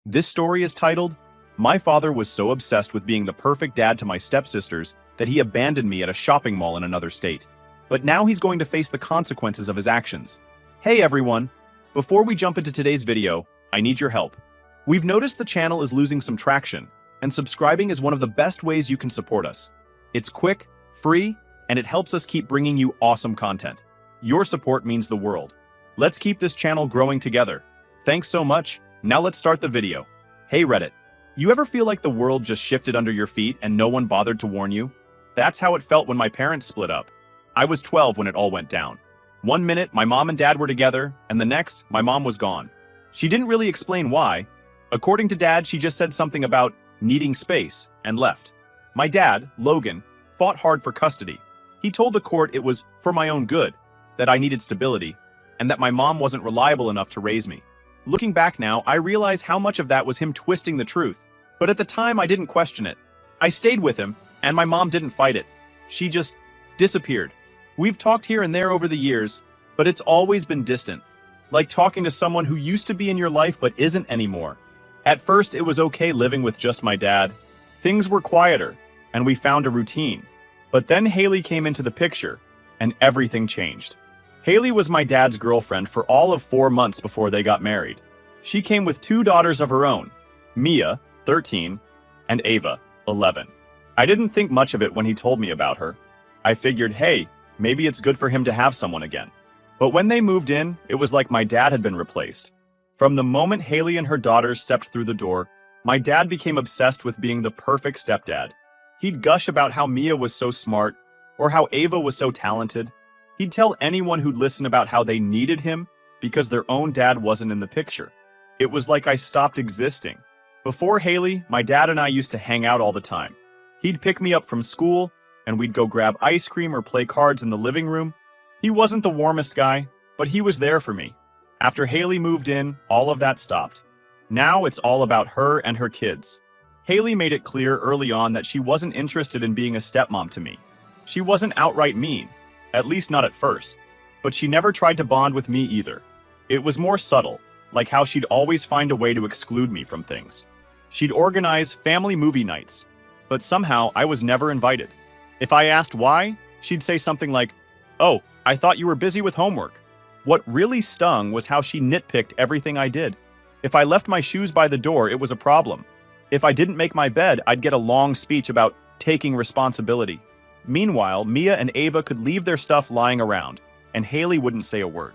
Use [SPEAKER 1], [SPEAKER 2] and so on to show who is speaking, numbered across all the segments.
[SPEAKER 1] This story is titled, "My father was so obsessed with being the perfect dad to my stepsisters that he abandoned me at a shopping mall in another state. But now he's going to face the consequences of his actions." Hey everyone! Before we jump into today's video, I need your help. We've noticed the channel is losing some traction, and subscribing is one of the best ways you can support us. It's quick, free, and it helps us keep bringing you awesome content. Your support means the world. Let's keep this channel growing together. Thanks so much. Now let's start the video. Hey Reddit, you ever feel like the world just shifted under your feet and no one bothered to warn you? That's how it felt when my parents split up. I was 12 when it all went down. One minute, my mom and dad were together, and the next, my mom was gone. She didn't really explain why. According to dad, she just said something about needing space and left. My dad, Logan, fought hard for custody. He told the court it was for my own good, that I needed stability, and that my mom wasn't reliable enough to raise me. Looking back now, I realize how much of that was him twisting the truth. But at the time, I didn't question it. I stayed with him, and my mom didn't fight it. She just disappeared. We've talked here and there over the years, but it's always been distant. Like talking to someone who used to be in your life but isn't anymore. At first, it was okay living with just my dad. Things were quieter, and we found a routine. But then Haley came into the picture, and everything changed. Haley was my dad's girlfriend for all of 4 months before they got married. She came with 2 daughters of her own, Mia, 13, and Ava, 11. I didn't think much of it when he told me about her. I figured, hey, maybe it's good for him to have someone again. But when they moved in, it was like my dad had been replaced. From the moment Haley and her daughters stepped through the door, my dad became obsessed with being the perfect stepdad. He'd gush about how Mia was so smart, or how Ava was so talented. He'd tell anyone who'd listen about how they needed him because their own dad wasn't in the picture. It was like I stopped existing. Before Haley, my dad and I used to hang out all the time. He'd pick me up from school, and we'd go grab ice cream or play cards in the living room. He wasn't the warmest guy, but he was there for me. After Haley moved in, all of that stopped. Now it's all about her and her kids. Haley made it clear early on that she wasn't interested in being a stepmom to me. She wasn't outright mean. At least not at first. But she never tried to bond with me either. It was more subtle, like how she'd always find a way to exclude me from things. She'd organize family movie nights, but somehow I was never invited. If I asked why, she'd say something like, "Oh, I thought you were busy with homework." What really stung was how she nitpicked everything I did. If I left my shoes by the door, it was a problem. If I didn't make my bed, I'd get a long speech about taking responsibility. Meanwhile, Mia and Ava could leave their stuff lying around, and Haley wouldn't say a word.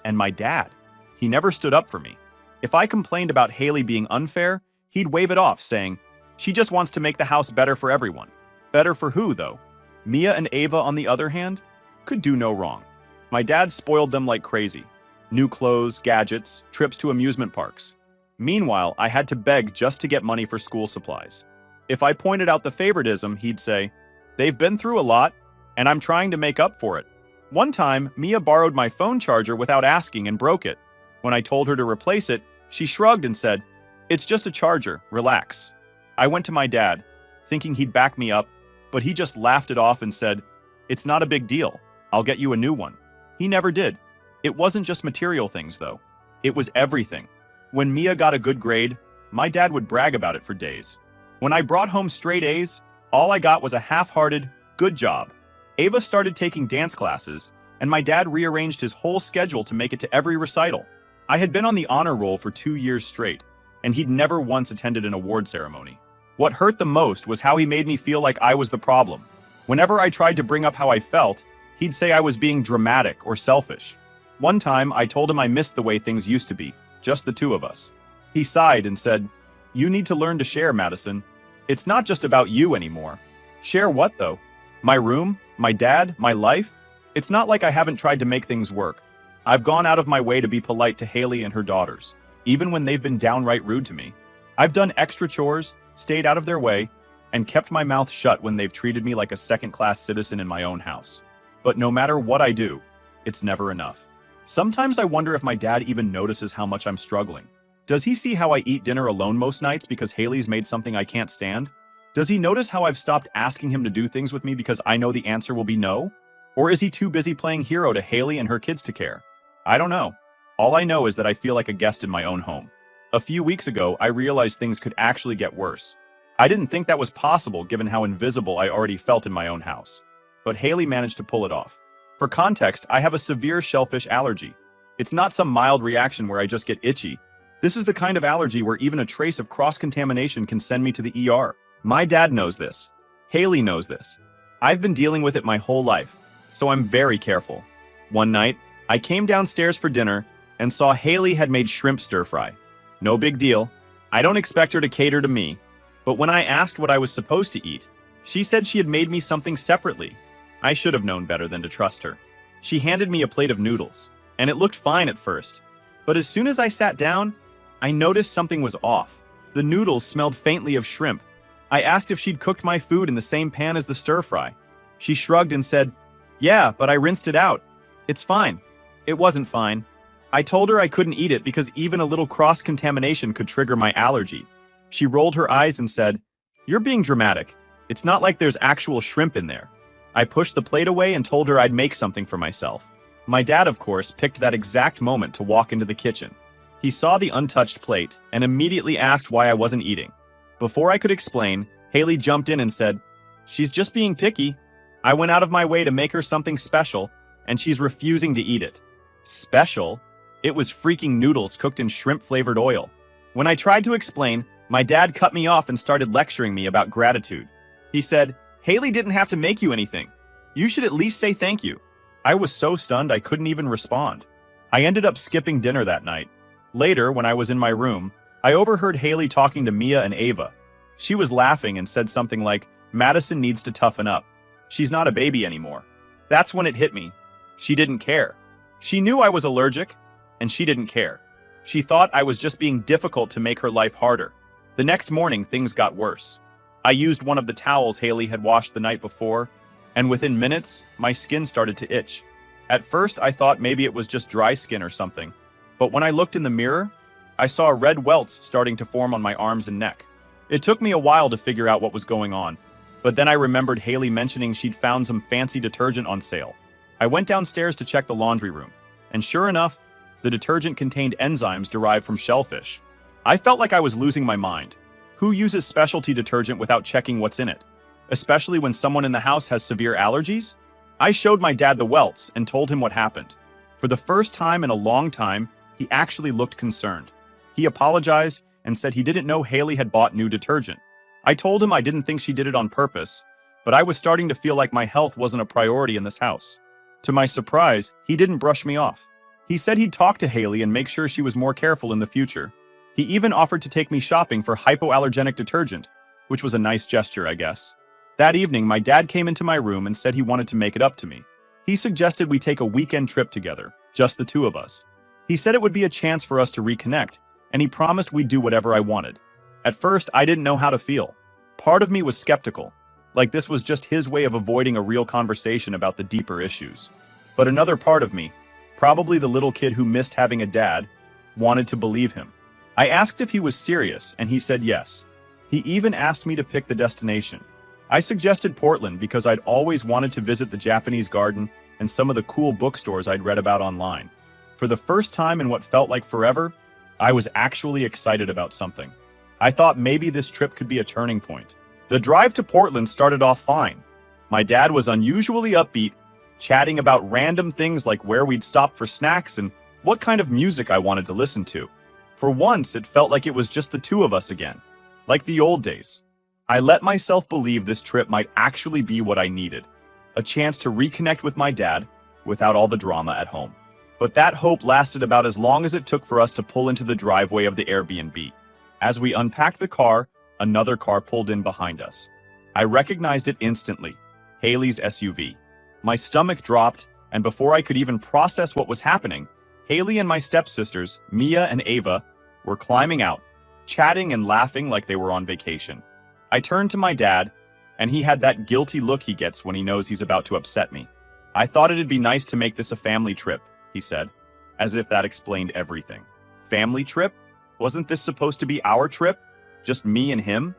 [SPEAKER 1] And my dad, he never stood up for me. If I complained about Haley being unfair, he'd wave it off, saying, "She just wants to make the house better for everyone." Better for who, though? Mia and Ava, on the other hand, could do no wrong. My dad spoiled them like crazy. New clothes, gadgets, trips to amusement parks. Meanwhile, I had to beg just to get money for school supplies. If I pointed out the favoritism, he'd say, "They've been through a lot, and I'm trying to make up for it." One time, Mia borrowed my phone charger without asking and broke it. When I told her to replace it, she shrugged and said, "It's just a charger, relax." I went to my dad, thinking he'd back me up, but he just laughed it off and said, "It's not a big deal, I'll get you a new one." He never did. It wasn't just material things, though. It was everything. When Mia got a good grade, my dad would brag about it for days. When I brought home straight A's, all I got was a half-hearted, "Good job." Ava started taking dance classes, and my dad rearranged his whole schedule to make it to every recital. I had been on the honor roll for 2 years straight, and he'd never once attended an award ceremony. What hurt the most was how he made me feel like I was the problem. Whenever I tried to bring up how I felt, he'd say I was being dramatic or selfish. One time, I told him I missed the way things used to be, just the 2 of us. He sighed and said, "You need to learn to share, Madison. It's not just about you anymore." Share what, though? My room? My dad? My life? It's not like I haven't tried to make things work. I've gone out of my way to be polite to Haley and her daughters, even when they've been downright rude to me. I've done extra chores, stayed out of their way, and kept my mouth shut when they've treated me like a second-class citizen in my own house. But no matter what I do, it's never enough. Sometimes I wonder if my dad even notices how much I'm struggling. Does he see how I eat dinner alone most nights because Haley's made something I can't stand? Does he notice how I've stopped asking him to do things with me because I know the answer will be no? Or is he too busy playing hero to Haley and her kids to care? I don't know. All I know is that I feel like a guest in my own home. A few weeks ago, I realized things could actually get worse. I didn't think that was possible given how invisible I already felt in my own house. But Haley managed to pull it off. For context, I have a severe shellfish allergy. It's not some mild reaction where I just get itchy. This is the kind of allergy where even a trace of cross-contamination can send me to the ER. My dad knows this. Haley knows this. I've been dealing with it my whole life, so I'm very careful. One night, I came downstairs for dinner and saw Haley had made shrimp stir-fry. No big deal. I don't expect her to cater to me, but when I asked what I was supposed to eat, she said she had made me something separately. I should have known better than to trust her. She handed me a plate of noodles, and it looked fine at first. But as soon as I sat down, I noticed something was off. The noodles smelled faintly of shrimp. I asked if she'd cooked my food in the same pan as the stir-fry. She shrugged and said, "Yeah, but I rinsed it out. It's fine." It wasn't fine. I told her I couldn't eat it because even a little cross-contamination could trigger my allergy. She rolled her eyes and said, "You're being dramatic. It's not like there's actual shrimp in there." I pushed the plate away and told her I'd make something for myself. My dad, of course, picked that exact moment to walk into the kitchen. He saw the untouched plate and immediately asked why I wasn't eating. Before I could explain, Haley jumped in and said, "She's just being picky. I went out of my way to make her something special, and she's refusing to eat it." Special? It was freaking noodles cooked in shrimp-flavored oil. When I tried to explain, my dad cut me off and started lecturing me about gratitude. He said, "Haley didn't have to make you anything. You should at least say thank you." I was so stunned I couldn't even respond. I ended up skipping dinner that night. Later, when I was in my room, I overheard Haley talking to Mia and Ava. She was laughing and said something like, "Madison needs to toughen up. She's not a baby anymore." That's when it hit me. She didn't care. She knew I was allergic, and she didn't care. She thought I was just being difficult to make her life harder. The next morning, things got worse. I used one of the towels Haley had washed the night before, and within minutes, my skin started to itch. At first, I thought maybe it was just dry skin or something, but when I looked in the mirror, I saw red welts starting to form on my arms and neck. It took me a while to figure out what was going on, but then I remembered Haley mentioning she'd found some fancy detergent on sale. I went downstairs to check the laundry room, and sure enough, the detergent contained enzymes derived from shellfish. I felt like I was losing my mind. Who uses specialty detergent without checking what's in it? Especially when someone in the house has severe allergies? I showed my dad the welts and told him what happened. For the first time in a long time, he actually looked concerned. He apologized and said he didn't know Haley had bought new detergent. I told him I didn't think she did it on purpose, but I was starting to feel like my health wasn't a priority in this house. To my surprise, he didn't brush me off. He said he'd talk to Haley and make sure she was more careful in the future. He even offered to take me shopping for hypoallergenic detergent, which was a nice gesture, I guess. That evening, my dad came into my room and said he wanted to make it up to me. He suggested we take a weekend trip together, just the two of us. He said it would be a chance for us to reconnect, and he promised we'd do whatever I wanted. At first, I didn't know how to feel. Part of me was skeptical, like this was just his way of avoiding a real conversation about the deeper issues. But another part of me, probably the little kid who missed having a dad, wanted to believe him. I asked if he was serious, and he said yes. He even asked me to pick the destination. I suggested Portland because I'd always wanted to visit the Japanese garden and some of the cool bookstores I'd read about online. For the first time in what felt like forever, I was actually excited about something. I thought maybe this trip could be a turning point. The drive to Portland started off fine. My dad was unusually upbeat, chatting about random things like where we'd stop for snacks and what kind of music I wanted to listen to. For once, it felt like it was just the two of us again, like the old days. I let myself believe this trip might actually be what I needed, a chance to reconnect with my dad without all the drama at home. But that hope lasted about as long as it took for us to pull into the driveway of the Airbnb. As we unpacked the car, another car pulled in behind us. I recognized it instantly, Haley's SUV. My stomach dropped, and before I could even process what was happening, Haley and my stepsisters, Mia and Ava, were climbing out, chatting and laughing like they were on vacation. I turned to my dad, and he had that guilty look he gets when he knows he's about to upset me. "I thought it'd be nice to make this a family trip," he said, as if that explained everything. Family trip? Wasn't this supposed to be our trip? Just me and him?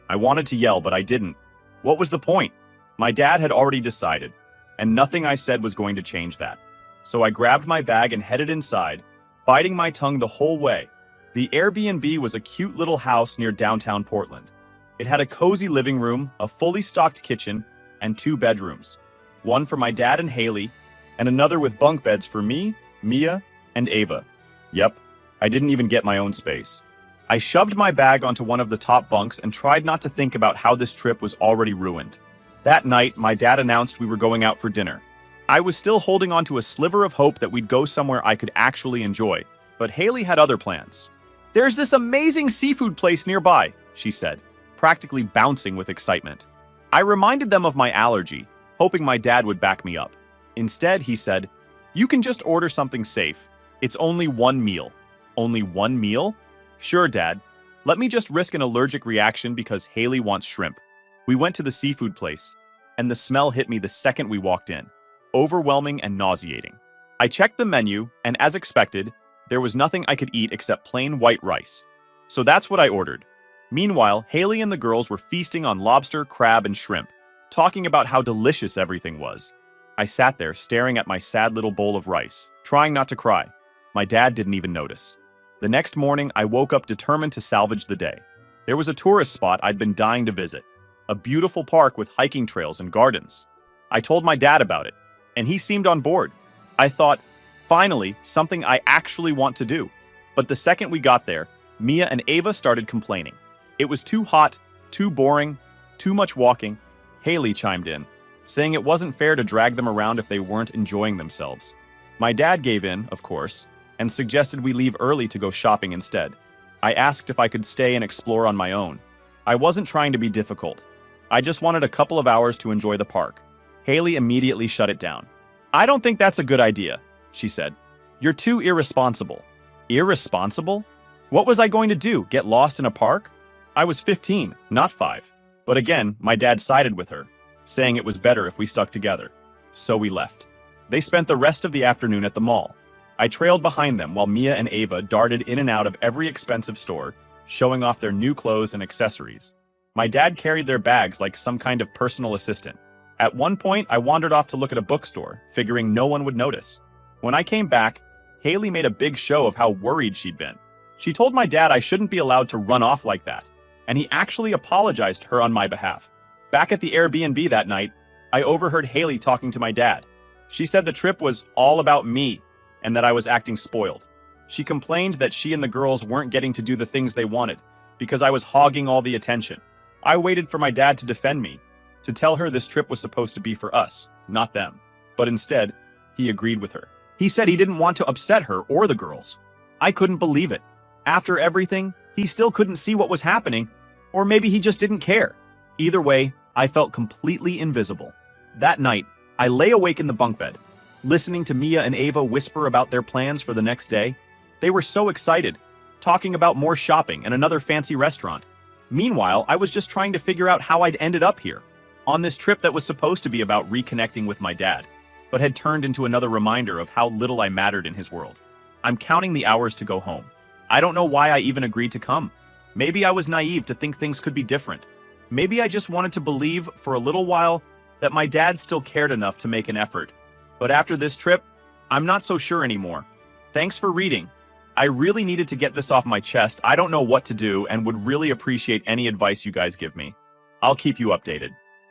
[SPEAKER 1] I wanted to yell, but I didn't. What was the point? My dad had already decided, and nothing I said was going to change that. So I grabbed my bag and headed inside, biting my tongue the whole way. The Airbnb was a cute little house near downtown Portland. It had a cozy living room, a fully stocked kitchen, and 2 bedrooms. One for my dad and Haley, and another with bunk beds for me, Mia, and Ava. Yep, I didn't even get my own space. I shoved my bag onto one of the top bunks and tried not to think about how this trip was already ruined. That night, my dad announced we were going out for dinner. I was still holding on to a sliver of hope that we'd go somewhere I could actually enjoy, but Haley had other plans. "There's this amazing seafood place nearby," she said, practically bouncing with excitement. I reminded them of my allergy, hoping my dad would back me up. Instead, he said, "You can just order something safe. It's only 1 meal." Only 1 meal? Sure, Dad. Let me just risk an allergic reaction because Haley wants shrimp. We went to the seafood place, and the smell hit me the second we walked in. Overwhelming and nauseating. I checked the menu, and as expected, there was nothing I could eat except plain white rice. So that's what I ordered. Meanwhile, Haley and the girls were feasting on lobster, crab, and shrimp, talking about how delicious everything was. I sat there staring at my sad little bowl of rice, trying not to cry. My dad didn't even notice. The next morning, I woke up determined to salvage the day. There was a tourist spot I'd been dying to visit, a beautiful park with hiking trails and gardens. I told my dad about it, and he seemed on board. I thought, finally, something I actually want to do. But the second we got there, Mia and Ava started complaining. It was too hot, too boring, too much walking. Haley chimed in, saying it wasn't fair to drag them around if they weren't enjoying themselves. My dad gave in, of course, and suggested we leave early to go shopping instead. I asked if I could stay and explore on my own. I wasn't trying to be difficult. I just wanted a couple of hours to enjoy the park. Haley immediately shut it down. "I don't think that's a good idea," she said. "You're too irresponsible." Irresponsible? What was I going to do, get lost in a park? I was 15, not 5. But again, my dad sided with her, saying it was better if we stuck together. So we left. They spent the rest of the afternoon at the mall. I trailed behind them while Mia and Ava darted in and out of every expensive store, showing off their new clothes and accessories. My dad carried their bags like some kind of personal assistant. At one point, I wandered off to look at a bookstore, figuring no one would notice. When I came back, Haley made a big show of how worried she'd been. She told my dad I shouldn't be allowed to run off like that, and he actually apologized to her on my behalf. Back at the Airbnb that night, I overheard Haley talking to my dad. She said the trip was all about me, and that I was acting spoiled. She complained that she and the girls weren't getting to do the things they wanted, because I was hogging all the attention. I waited for my dad to defend me, to tell her this trip was supposed to be for us, not them. But instead, he agreed with her. He said he didn't want to upset her or the girls. I couldn't believe it. After everything, he still couldn't see what was happening, or maybe he just didn't care. Either way, I felt completely invisible. That night, I lay awake in the bunk bed, listening to Mia and Ava whisper about their plans for the next day. They were so excited, talking about more shopping and another fancy restaurant. Meanwhile, I was just trying to figure out how I'd ended up here, on this trip that was supposed to be about reconnecting with my dad, but had turned into another reminder of how little I mattered in his world. I'm counting the hours to go home. I don't know why I even agreed to come. Maybe I was naive to think things could be different. Maybe I just wanted to believe for a little while that my dad still cared enough to make an effort. But after this trip, I'm not so sure anymore. Thanks for reading. I really needed to get this off my chest. I don't know what to do and would really appreciate any advice you guys give me. I'll keep you updated.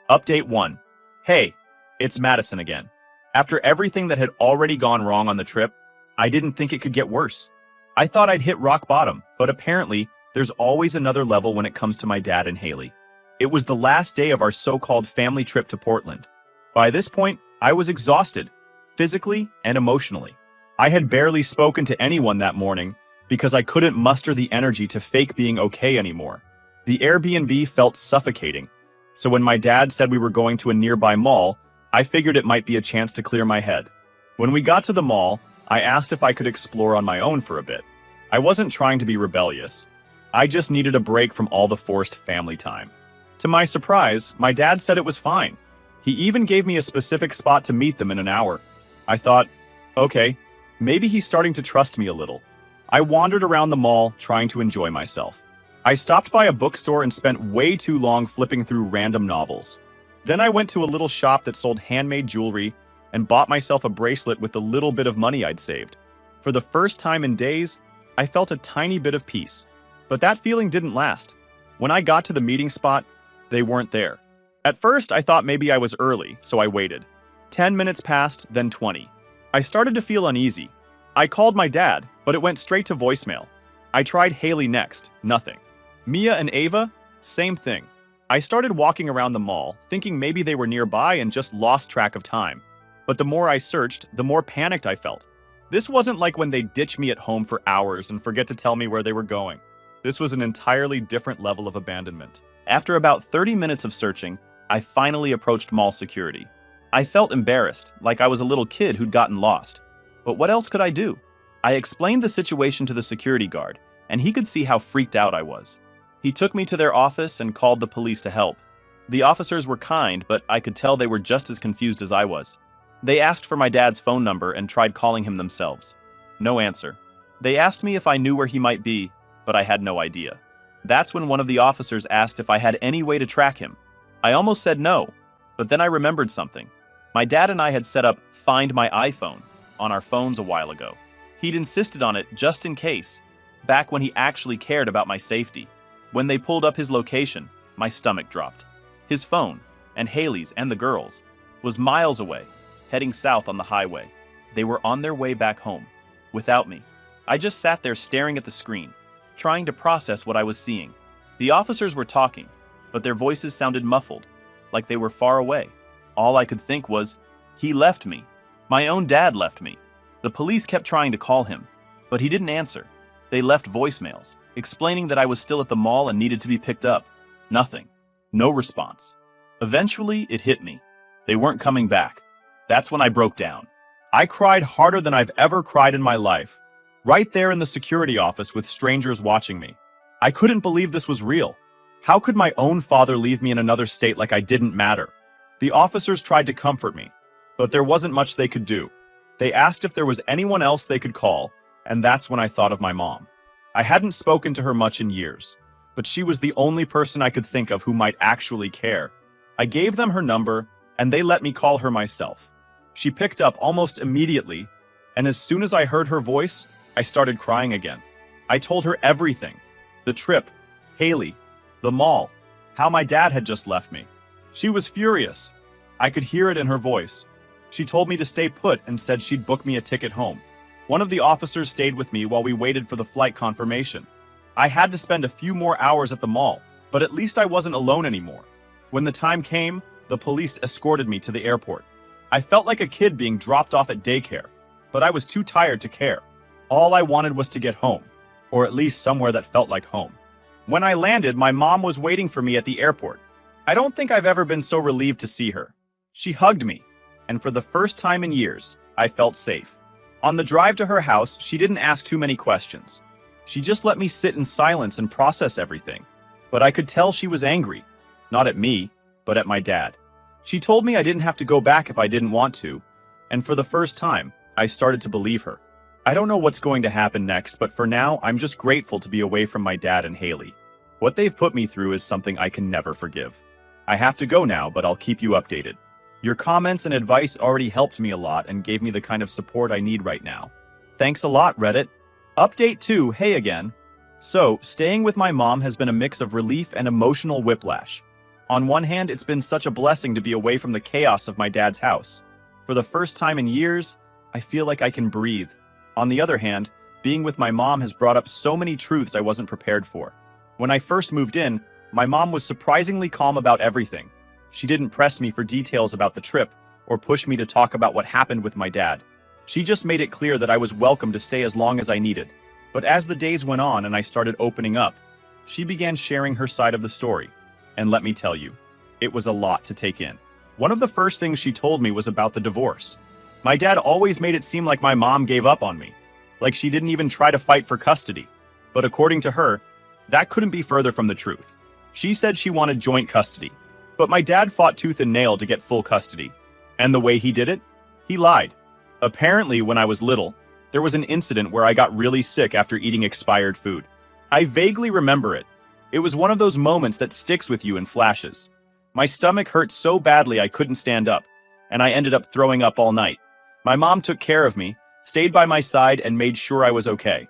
[SPEAKER 1] Update 1. Hey, it's Madison again. After everything that had already gone wrong on the trip, I didn't think it could get worse. I thought I'd hit rock bottom, but apparently there's always another level when it comes to my dad and Haley. It was the last day of our so-called family trip to Portland. By this point, I was exhausted, physically and emotionally. I had barely spoken to anyone that morning because I couldn't muster the energy to fake being okay anymore. The Airbnb felt suffocating, so when my dad said we were going to a nearby mall, I figured it might be a chance to clear my head. When we got to the mall, I asked if I could explore on my own for a bit. I wasn't trying to be rebellious. I just needed a break from all the forced family time. To my surprise, my dad said it was fine. He even gave me a specific spot to meet them in an hour. I thought, okay, maybe he's starting to trust me a little. I wandered around the mall, trying to enjoy myself. I stopped by a bookstore and spent way too long flipping through random novels. Then I went to a little shop that sold handmade jewelry and bought myself a bracelet with the little bit of money I'd saved. For the first time in days, I felt a tiny bit of peace. But that feeling didn't last. When I got to the meeting spot, they weren't there. At first, I thought maybe I was early, so I waited. 10 minutes passed, then 20. I started to feel uneasy. I called my dad, but it went straight to voicemail. I tried Haley next, nothing. Mia and Ava, same thing. I started walking around the mall, thinking maybe they were nearby and just lost track of time. But the more I searched, the more panicked I felt. This wasn't like when they ditch me at home for hours and forget to tell me where they were going. This was an entirely different level of abandonment. After about 30 minutes of searching, I finally approached mall security. I felt embarrassed, like I was a little kid who'd gotten lost. But what else could I do? I explained the situation to the security guard, and he could see how freaked out I was. He took me to their office and called the police to help. The officers were kind, but I could tell they were just as confused as I was. They asked for my dad's phone number and tried calling him themselves. No answer. They asked me if I knew where he might be, but I had no idea. That's when one of the officers asked if I had any way to track him. I almost said no, but then I remembered something. My dad and I had set up Find My iPhone on our phones a while ago. He'd insisted on it just in case, back when he actually cared about my safety. When they pulled up his location, my stomach dropped. His phone, and Haley's and the girls', was miles away, heading south on the highway. They were on their way back home, without me. I just sat there staring at the screen, trying to process what I was seeing. The officers were talking, but their voices sounded muffled, like they were far away. All I could think was, he left me. My own dad left me. The police kept trying to call him, but he didn't answer. They left voicemails, explaining that I was still at the mall and needed to be picked up. Nothing. No response. Eventually, it hit me. They weren't coming back. That's when I broke down. I cried harder than I've ever cried in my life, right there in the security office with strangers watching me. I couldn't believe this was real. How could my own father leave me in another state like I didn't matter? The officers tried to comfort me, but there wasn't much they could do. They asked if there was anyone else they could call, and that's when I thought of my mom. I hadn't spoken to her much in years, but she was the only person I could think of who might actually care. I gave them her number, and they let me call her myself. She picked up almost immediately, and as soon as I heard her voice, I started crying again. I told her everything. The trip, Haley, the mall, how my dad had just left me. She was furious. I could hear it in her voice. She told me to stay put and said she'd book me a ticket home. One of the officers stayed with me while we waited for the flight confirmation. I had to spend a few more hours at the mall, but at least I wasn't alone anymore. When the time came, the police escorted me to the airport. I felt like a kid being dropped off at daycare, but I was too tired to care. All I wanted was to get home, or at least somewhere that felt like home. When I landed, my mom was waiting for me at the airport. I don't think I've ever been so relieved to see her. She hugged me, and for the first time in years, I felt safe. On the drive to her house, she didn't ask too many questions. She just let me sit in silence and process everything. But I could tell she was angry, not at me, but at my dad. She told me I didn't have to go back if I didn't want to, and for the first time, I started to believe her. I don't know what's going to happen next, but for now, I'm just grateful to be away from my dad and Haley. What they've put me through is something I can never forgive. I have to go now, but I'll keep you updated. Your comments and advice already helped me a lot and gave me the kind of support I need right now. Thanks a lot, Reddit. Update 2, hey again. So, staying with my mom has been a mix of relief and emotional whiplash. On one hand, it's been such a blessing to be away from the chaos of my dad's house. For the first time in years, I feel like I can breathe. On the other hand, being with my mom has brought up so many truths I wasn't prepared for. When I first moved in, my mom was surprisingly calm about everything. She didn't press me for details about the trip or push me to talk about what happened with my dad. She just made it clear that I was welcome to stay as long as I needed. But as the days went on and I started opening up, she began sharing her side of the story. And let me tell you, it was a lot to take in. One of the first things she told me was about the divorce. My dad always made it seem like my mom gave up on me, like she didn't even try to fight for custody. But according to her, that couldn't be further from the truth. She said she wanted joint custody, but my dad fought tooth and nail to get full custody. And the way he did it? He lied. Apparently, when I was little, there was an incident where I got really sick after eating expired food. I vaguely remember it. It was one of those moments that sticks with you in flashes. My stomach hurt so badly I couldn't stand up, and I ended up throwing up all night. My mom took care of me, stayed by my side, and made sure I was okay.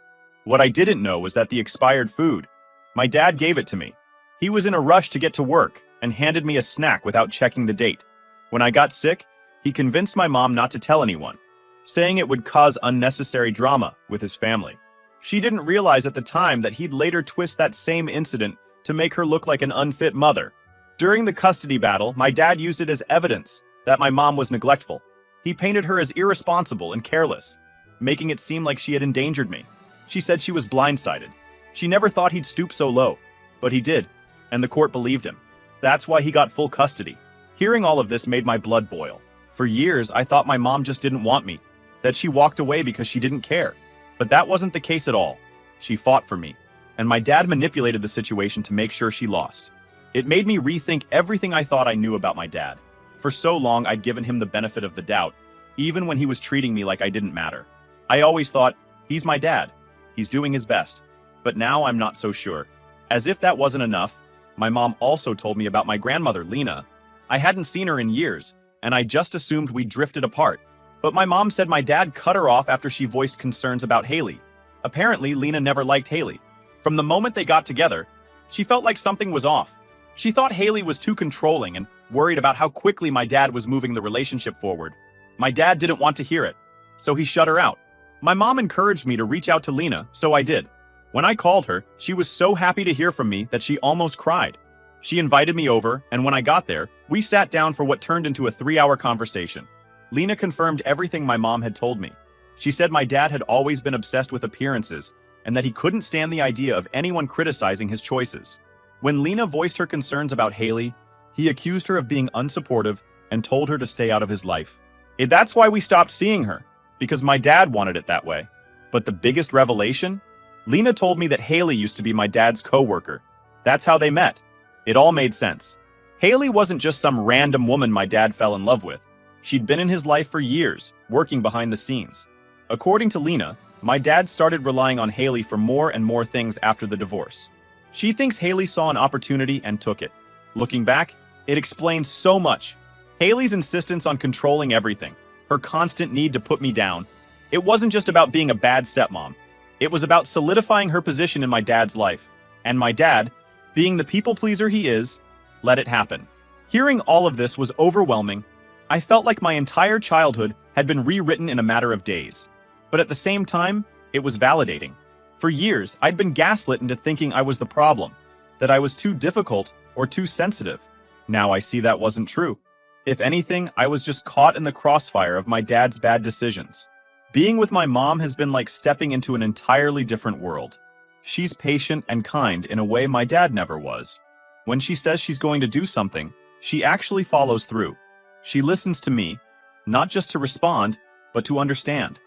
[SPEAKER 1] What I didn't know was that the expired food. My dad gave it to me. He was in a rush to get to work and handed me a snack without checking the date. When I got sick, he convinced my mom not to tell anyone, saying it would cause unnecessary drama with his family. She didn't realize at the time that he'd later twist that same incident to make her look like an unfit mother. During the custody battle, my dad used it as evidence that my mom was neglectful. He painted her as irresponsible and careless, making it seem like she had endangered me. She said she was blindsided. She never thought he'd stoop so low, but he did, and the court believed him. That's why he got full custody. Hearing all of this made my blood boil. For years, I thought my mom just didn't want me, that she walked away because she didn't care. But that wasn't the case at all. She fought for me, and my dad manipulated the situation to make sure she lost. It made me rethink everything I thought I knew about my dad. For so long, I'd given him the benefit of the doubt, even when he was treating me like I didn't matter. I always thought, he's my dad. He's doing his best. But now I'm not so sure. As if that wasn't enough, my mom also told me about my grandmother, Lena. I hadn't seen her in years, and I just assumed we drifted apart. But my mom said my dad cut her off after she voiced concerns about Haley. Apparently, Lena never liked Haley. From the moment they got together, she felt like something was off. She thought Haley was too controlling and worried about how quickly my dad was moving the relationship forward. My dad didn't want to hear it, so he shut her out. My mom encouraged me to reach out to Lena, so I did. When I called her, she was so happy to hear from me that she almost cried. She invited me over, and when I got there, we sat down for what turned into a 3-hour conversation. Lena confirmed everything my mom had told me. She said my dad had always been obsessed with appearances, and that he couldn't stand the idea of anyone criticizing his choices. When Lena voiced her concerns about Haley, he accused her of being unsupportive and told her to stay out of his life. That's why we stopped seeing her, because my dad wanted it that way. But the biggest revelation? Lena told me that Haley used to be my dad's co-worker. That's how they met. It all made sense. Haley wasn't just some random woman my dad fell in love with. She'd been in his life for years, working behind the scenes. According to Lena, my dad started relying on Haley for more and more things after the divorce. She thinks Haley saw an opportunity and took it. Looking back, it explains so much. Haley's insistence on controlling everything, her constant need to put me down. It wasn't just about being a bad stepmom. It was about solidifying her position in my dad's life. And my dad, being the people pleaser he is, let it happen. Hearing all of this was overwhelming. I felt like my entire childhood had been rewritten in a matter of days. But at the same time, it was validating. For years, I'd been gaslit into thinking I was the problem, that I was too difficult or too sensitive. Now I see that wasn't true. If anything, I was just caught in the crossfire of my dad's bad decisions. Being with my mom has been like stepping into an entirely different world. She's patient and kind in a way my dad never was. When she says she's going to do something, she actually follows through. She listens to me, not just to respond, but to understand.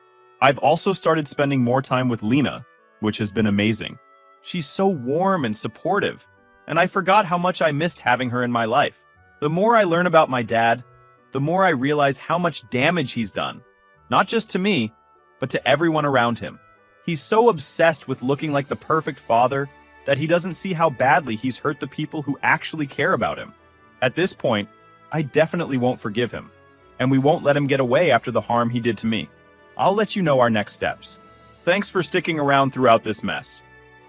[SPEAKER 1] I've also started spending more time with Lena, which has been amazing. She's so warm and supportive, and I forgot how much I missed having her in my life. The more I learn about my dad, the more I realize how much damage he's done. Not just to me, but to everyone around him. He's so obsessed with looking like the perfect father that he doesn't see how badly he's hurt the people who actually care about him. At this point, I definitely won't forgive him, and we won't let him get away after the harm he did to me. I'll let you know our next steps. Thanks for sticking around throughout this mess.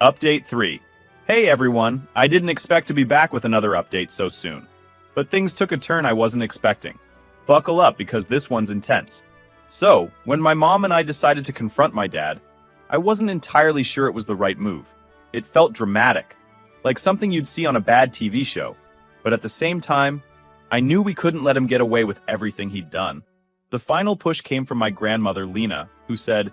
[SPEAKER 1] Update 3. Hey everyone, I didn't expect to be back with another update so soon. But things took a turn I wasn't expecting. Buckle up because this one's intense. So, when my mom and I decided to confront my dad, I wasn't entirely sure it was the right move. It felt dramatic, like something you'd see on a bad TV show. But at the same time, I knew we couldn't let him get away with everything he'd done. The final push came from my grandmother, Lena, who said,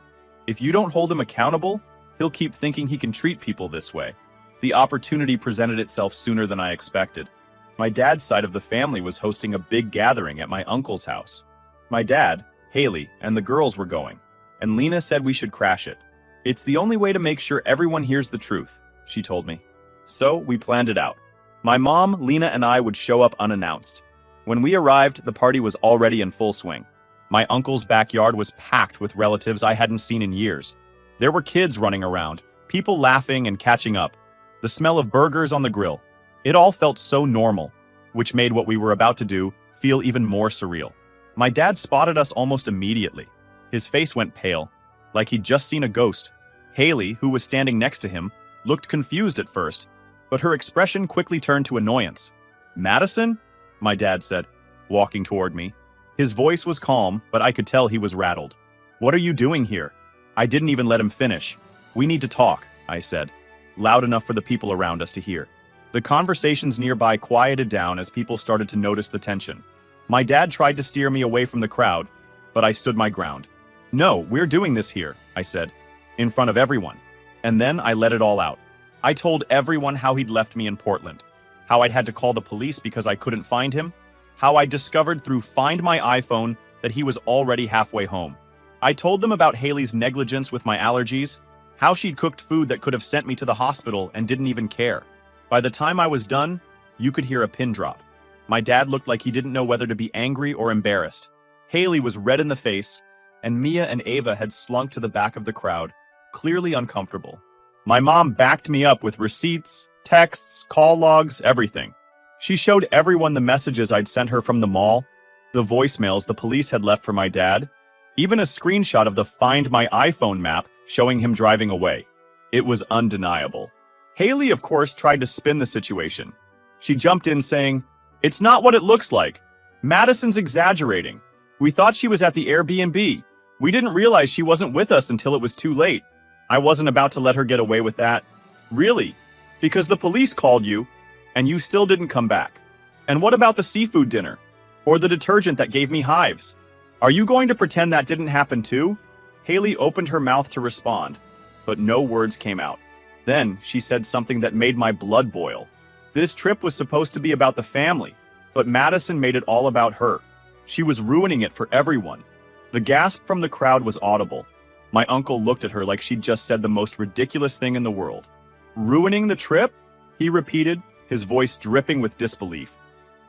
[SPEAKER 1] "If you don't hold him accountable, he'll keep thinking he can treat people this way." The opportunity presented itself sooner than I expected. My dad's side of the family was hosting a big gathering at my uncle's house. My dad, Haley, and the girls were going, and Lena said we should crash it. "It's the only way to make sure everyone hears the truth," she told me. So we planned it out. My mom, Lena, and I would show up unannounced. When we arrived, the party was already in full swing. My uncle's backyard was packed with relatives I hadn't seen in years. There were kids running around, people laughing and catching up, the smell of burgers on the grill. It all felt so normal, which made what we were about to do feel even more surreal. My dad spotted us almost immediately. His face went pale, like he'd just seen a ghost. Haley, who was standing next to him, looked confused at first, but her expression quickly turned to annoyance. "Madison?" my dad said, walking toward me. His voice was calm, but I could tell he was rattled. "What are you doing here?" I didn't even let him finish. "We need to talk," I said, loud enough for the people around us to hear. The conversations nearby quieted down as people started to notice the tension. My dad tried to steer me away from the crowd, but I stood my ground. "No, we're doing this here," I said, in front of everyone. And then I let it all out. I told everyone how he'd left me in Portland, how I'd had to call the police because I couldn't find him, how I discovered through Find My iPhone that he was already halfway home. I told them about Haley's negligence with my allergies, how she'd cooked food that could have sent me to the hospital and didn't even care. By the time I was done, you could hear a pin drop. My dad looked like he didn't know whether to be angry or embarrassed. Haley was red in the face, and Mia and Ava had slunk to the back of the crowd, clearly uncomfortable. My mom backed me up with receipts, texts, call logs, everything. She showed everyone the messages I'd sent her from the mall, the voicemails the police had left for my dad, even a screenshot of the Find My iPhone map showing him driving away. It was undeniable. Haley, of course, tried to spin the situation. She jumped in saying, "It's not what it looks like. Madison's exaggerating. We thought she was at the Airbnb. We didn't realize she wasn't with us until it was too late." I wasn't about to let her get away with that. "Really? Because the police called you, and you still didn't come back. And what about the seafood dinner? Or the detergent that gave me hives? Are you going to pretend that didn't happen too?" Haley opened her mouth to respond, but no words came out. Then she said something that made my blood boil. This trip was supposed to be about the family, but Madison made it all about her. She was ruining it for everyone. The gasp from the crowd was audible. My uncle looked at her like she'd just said the most ridiculous thing in the world. "Ruining the trip?" he repeated, his voice dripping with disbelief.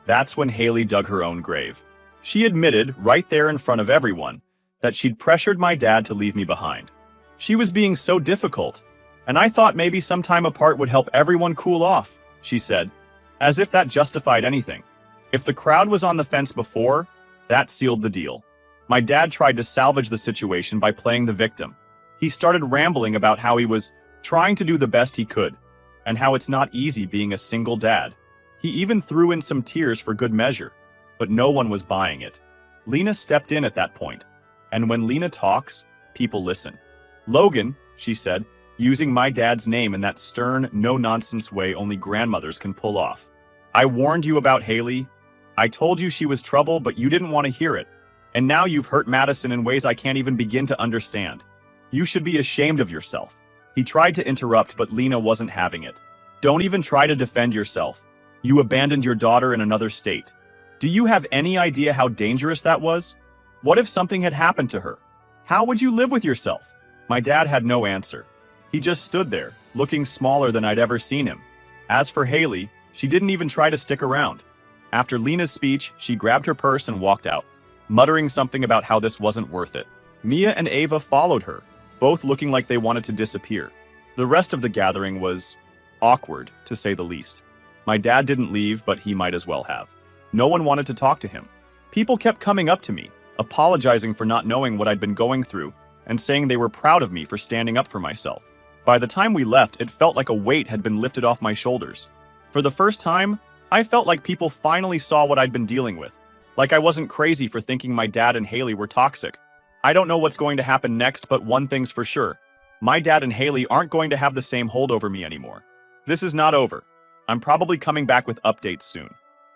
[SPEAKER 1] That's when Haley dug her own grave. She admitted, right there in front of everyone, that she'd pressured my dad to leave me behind. She was being so difficult, and I thought maybe some time apart would help everyone cool off, she said, as if that justified anything. If the crowd was on the fence before, that sealed the deal. My dad tried to salvage the situation by playing the victim. He started rambling about how he was trying to do the best he could, and how it's not easy being a single dad. He even threw in some tears for good measure, but no one was buying it. Lena stepped in at that point, and when Lena talks, people listen. "Logan," she said, using my dad's name in that stern, no-nonsense way only grandmothers can pull off. "I warned you about Haley. I told you she was trouble, but you didn't want to hear it. And now you've hurt Madison in ways I can't even begin to understand. You should be ashamed of yourself." He tried to interrupt, but Lena wasn't having it. "Don't even try to defend yourself. You abandoned your daughter in another state. Do you have any idea how dangerous that was? What if something had happened to her? How would you live with yourself?" My dad had no answer. He just stood there, looking smaller than I'd ever seen him. As for Haley, she didn't even try to stick around. After Lena's speech, she grabbed her purse and walked out, muttering something about how this wasn't worth it. Mia and Ava followed her, both looking like they wanted to disappear. The rest of the gathering was awkward, to say the least. My dad didn't leave, but he might as well have. No one wanted to talk to him. People kept coming up to me, apologizing for not knowing what I'd been going through, and saying they were proud of me for standing up for myself. By the time we left, it felt like a weight had been lifted off my shoulders. For the first time, I felt like people finally saw what I'd been dealing with. Like I wasn't crazy for thinking my dad and Haley were toxic. I don't know what's going to happen next, but one thing's for sure. My dad and Haley aren't going to have the same hold over me anymore. This is not over. I'm probably coming back with updates soon.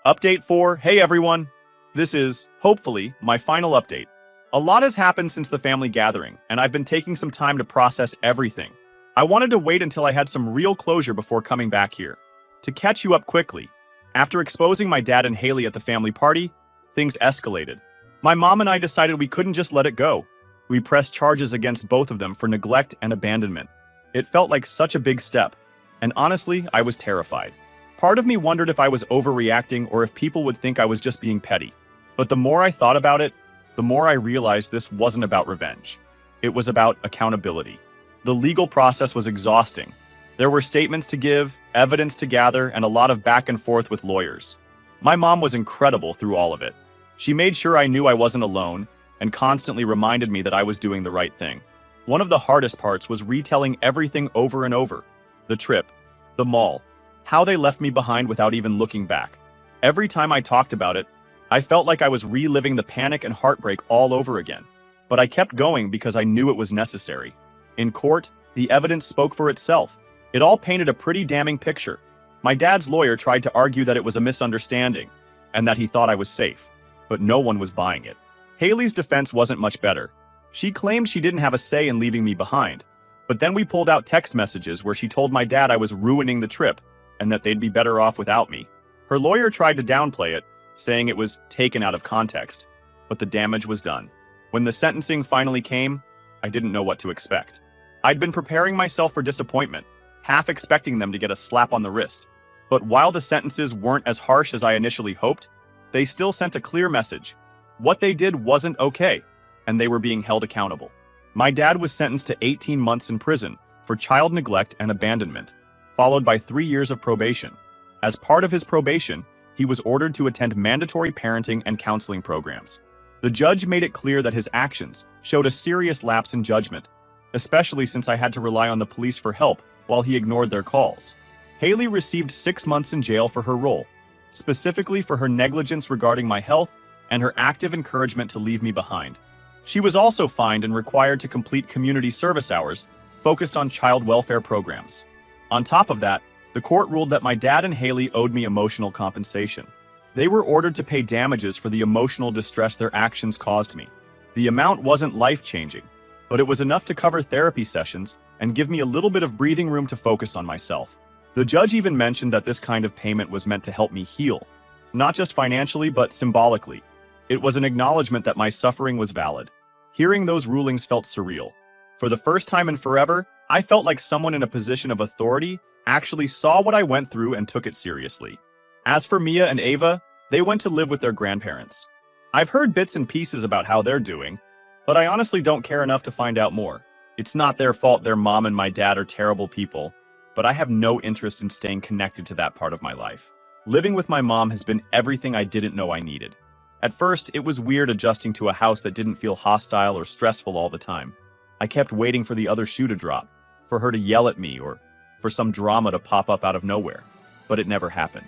[SPEAKER 1] Update 4, hey everyone! This is, hopefully, my final update. A lot has happened since the family gathering, and I've been taking some time to process everything. I wanted to wait until I had some real closure before coming back here. To catch you up quickly, after exposing my dad and Haley at the family party, things escalated. My mom and I decided we couldn't just let it go. We pressed charges against both of them for neglect and abandonment. It felt like such a big step, and honestly, I was terrified. Part of me wondered if I was overreacting or if people would think I was just being petty. But the more I thought about it, the more I realized this wasn't about revenge. It was about accountability. The legal process was exhausting. There were statements to give, evidence to gather, and a lot of back and forth with lawyers. My mom was incredible through all of it. She made sure I knew I wasn't alone and constantly reminded me that I was doing the right thing. One of the hardest parts was retelling everything over and over. The trip, the mall, how they left me behind without even looking back. Every time I talked about it, I felt like I was reliving the panic and heartbreak all over again. But I kept going because I knew it was necessary. In court, the evidence spoke for itself. It all painted a pretty damning picture. My dad's lawyer tried to argue that it was a misunderstanding and that he thought I was safe, but no one was buying it. Haley's defense wasn't much better. She claimed she didn't have a say in leaving me behind, but then we pulled out text messages where she told my dad I was ruining the trip and that they'd be better off without me. Her lawyer tried to downplay it, saying it was taken out of context, but the damage was done. When the sentencing finally came, I didn't know what to expect. I'd been preparing myself for disappointment, half expecting them to get a slap on the wrist. But while the sentences weren't as harsh as I initially hoped, they still sent a clear message. What they did wasn't okay, and they were being held accountable. My dad was sentenced to 18 months in prison for child neglect and abandonment, followed by 3 years of probation. As part of his probation, he was ordered to attend mandatory parenting and counseling programs. The judge made it clear that his actions showed a serious lapse in judgment, especially since I had to rely on the police for help while he ignored their calls. Haley received 6 months in jail for her role, specifically for her negligence regarding my health and her active encouragement to leave me behind. She was also fined and required to complete community service hours focused on child welfare programs. On top of that, the court ruled that my dad and Haley owed me emotional compensation. They were ordered to pay damages for the emotional distress their actions caused me. The amount wasn't life-changing, but it was enough to cover therapy sessions and give me a little bit of breathing room to focus on myself. The judge even mentioned that this kind of payment was meant to help me heal, not just financially but symbolically. It was an acknowledgement that my suffering was valid. Hearing those rulings felt surreal. For the first time in forever, I felt like someone in a position of authority actually saw what I went through and took it seriously. As for Mia and Ava, they went to live with their grandparents. I've heard bits and pieces about how they're doing, but I honestly don't care enough to find out more. It's not their fault their mom and my dad are terrible people, but I have no interest in staying connected to that part of my life. Living with my mom has been everything I didn't know I needed. At first, it was weird adjusting to a house that didn't feel hostile or stressful all the time. I kept waiting for the other shoe to drop, for her to yell at me, or for some drama to pop up out of nowhere. But it never happened.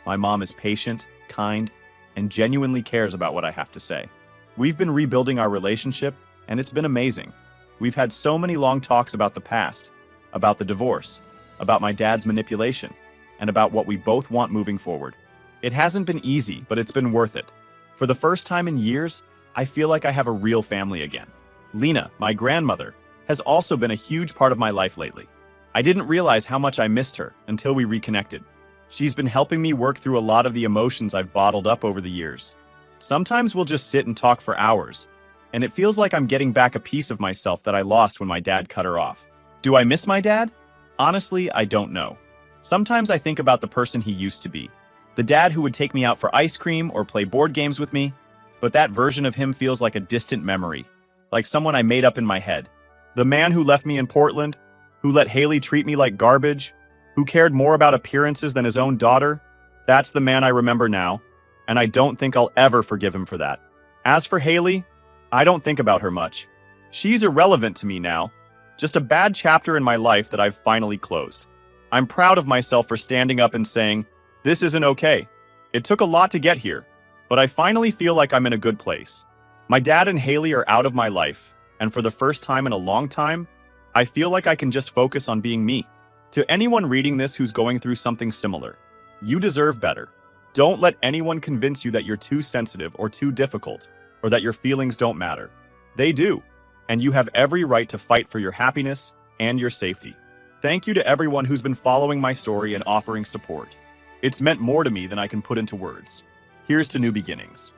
[SPEAKER 1] My mom is patient, kind, and genuinely cares about what I have to say. We've been rebuilding our relationship, and it's been amazing. We've had so many long talks about the past, about the divorce, about my dad's manipulation, and about what we both want moving forward. It hasn't been easy, but it's been worth it. For the first time in years, I feel like I have a real family again. Lena, my grandmother, has also been a huge part of my life lately. I didn't realize how much I missed her until we reconnected. She's been helping me work through a lot of the emotions I've bottled up over the years. Sometimes we'll just sit and talk for hours, and it feels like I'm getting back a piece of myself that I lost when my dad cut her off. Do I miss my dad? Honestly, I don't know. Sometimes I think about the person he used to be. The dad who would take me out for ice cream or play board games with me, but that version of him feels like a distant memory, like someone I made up in my head. The man who left me in Portland, who let Haley treat me like garbage, who cared more about appearances than his own daughter, that's the man I remember now, and I don't think I'll ever forgive him for that. As for Haley, I don't think about her much. She's irrelevant to me now, just a bad chapter in my life that I've finally closed. I'm proud of myself for standing up and saying, this isn't okay. It took a lot to get here, but I finally feel like I'm in a good place. My dad and Haley are out of my life, and for the first time in a long time, I feel like I can just focus on being me. To anyone reading this who's going through something similar, you deserve better. Don't let anyone convince you that you're too sensitive or too difficult, or that your feelings don't matter. They do, and you have every right to fight for your happiness and your safety. Thank you to everyone who's been following my story and offering support. It's meant more to me than I can put into words. Here's to new beginnings.